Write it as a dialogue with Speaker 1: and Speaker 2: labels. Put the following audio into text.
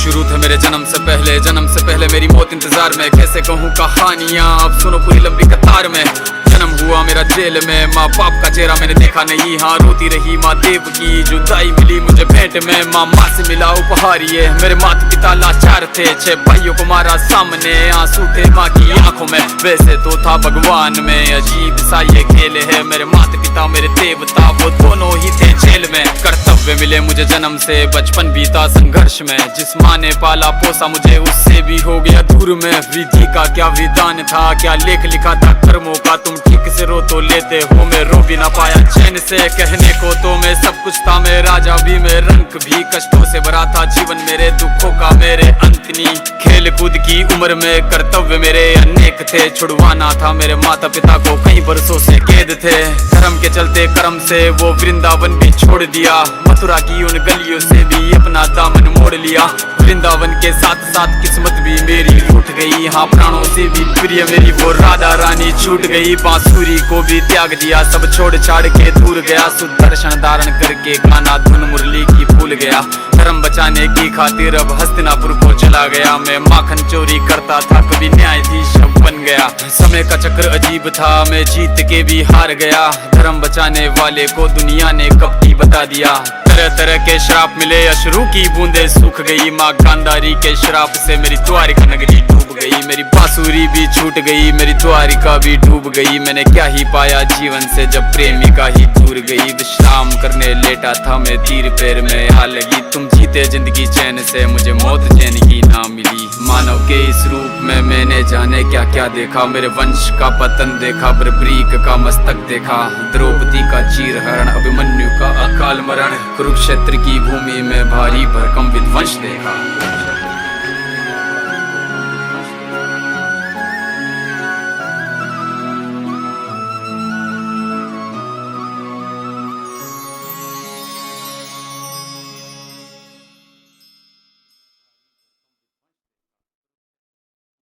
Speaker 1: शुरू थे मेरे जन्म से पहले मेरी मौत इंतजार में। कैसे कहूँ कहानियाँ, अब सुनो पूरी लंबी कतार में। जन्म हुआ मेरा जेल में, माँ बाप का चेहरा मैंने देखा नहीं। हाँ रोती रही माँ देव की, जुदाई मिली मुझे भेंट में। माँ से मिला उपहार ये, मेरे माता पिता लाचार थे। 6 भाइयों को मारा सामने, आंसू थे माँ की आंखों में। वैसे तो था भगवान में, अजीब सा ये खेल है। मेरे माता पिता मेरे देवता, वो दोनों ही थे जेल में। कर्तव्य मिले मुझे जन्म से, बचपन बीता संघर्ष में। जिस माँ ने पाला पोसा मुझे, उससे भी हो गया दूर में। विधि का क्या विधान था, क्या लेख लिखा था कर्मों का। तुम ठीक से रो तो लेते हो, मैं रो भी ना पाया चैन से। कहने को तो मैं सब कुछ था, मैं राजा भी, मैं रंक भी। कष्टों से भरा था जीवन मेरे, दुखों का मेरे अंत नहीं। खेल कूद की उम्र में कर्तव्य मेरे अनेक थे। छुड़वाना था मेरे माता पिता को, कई बरसों से कैद थे। धर्म के चलते कर्म से वो वृंदावन भी छोड़ दिया। मथुरा की उन गलियों से भी अपना दामन मोड़ लिया। वृंदावन के साथ साथ किस्मत भी मेरी रूठ गई। हाँ प्राणों से भी प्रिय मेरी वो राधा रानी छूट गई। बांसुरी को भी त्याग दिया, सब छोड़ छाड़ के दूर गया। सुदर्शन धारण करके गाना धुन मुरली की भूल गया। धर्म बचाने की खातिर अब हस्तिनापुर को चला गया। मैं माखन चोरी करता था, कभी न्यायाधीश बन गया। समय का चक्र अजीब था, मैं जीत के भी हार गया। धर्म बचाने वाले को दुनिया ने कपटी बता दिया। तरह तरह के श्राप मिले, अश्रु की बूंदे सूख गई। माँ गांधारी के श्राप से मेरी द्वारिका नगरी डूब गई। मेरी बांसुरी भी छूट गई, मेरी द्वारिका भी डूब गई। मैंने क्या ही पाया जीवन से, जब प्रेमिका ही दूर गई। विश्राम करने लेटा था मैं, तीर पैर में आ लगी। तुम जीते जिंदगी चैन से, मुझे मौत चैन की ना मिली। मानव के इस रूप में मैंने जाने क्या क्या देखा। मेरे वंश का पतन देखा, बर्बरीक का मस्तक देखा। द्रौपदी का चीरहरण, अभिमन्यु का अकाल मरण। कुरुक्षेत्र की भूमि में भारी भरकम विध्वंस देखा।